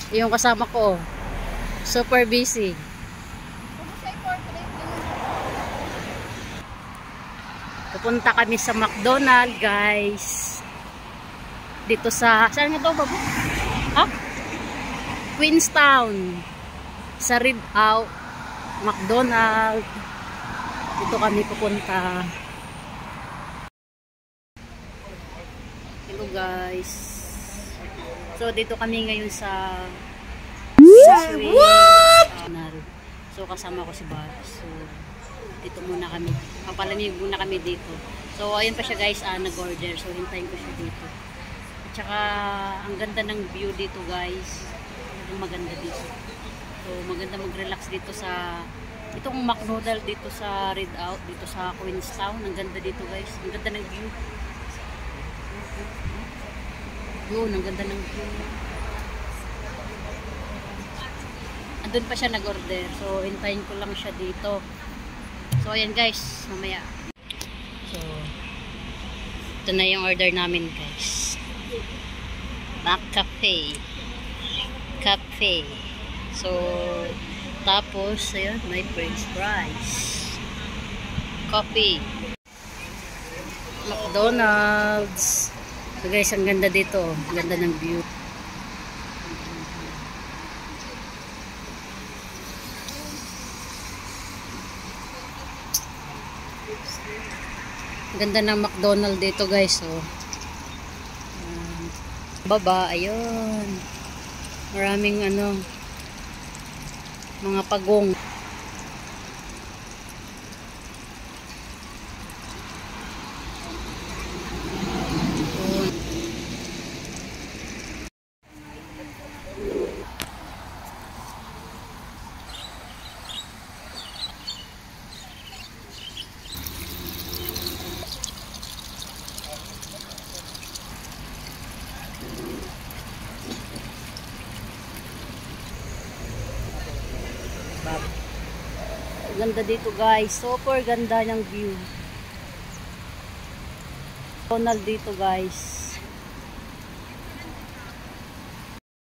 Yung kasama ko, super busy. Pupunta kami sa McDonald's, guys. Dito sa, saan nga to, babo? Ha? Queenstown. Sa Rideout, McDonald's. Dito kami pupunta. Hello, guys. So, dito kami ngayon sa what? So, kasama ko si Bob. So, dito muna kami. Papalamig muna kami dito. So, ayun pa siya, guys. Nag-order. So, hintayin ko siya dito. At saka, ang ganda ng view dito, guys. Maganda dito. So, maganda mag-relax dito sa itong McDonald's dito sa Rideout, dito sa Queenstown. Ang ganda dito, guys. Ang ganda ng view. Yun, ang ganda ng view. Andun pa siya nag-order. So, hintayin ko lang siya dito. So, ayan, guys. Mamaya. So, ito na yung order namin, guys. McCafe. Cafe. So, tapos, ayun, may french fries. Coffee. McDonald's. So guys, ang ganda dito. Ang ganda ng view. Ang ganda ng McDonald's dito, guys. Oh. Baba, ayun. Maraming mga pagong. Ganda dito, guys. Super ganda ng view. McDonald's dito, guys.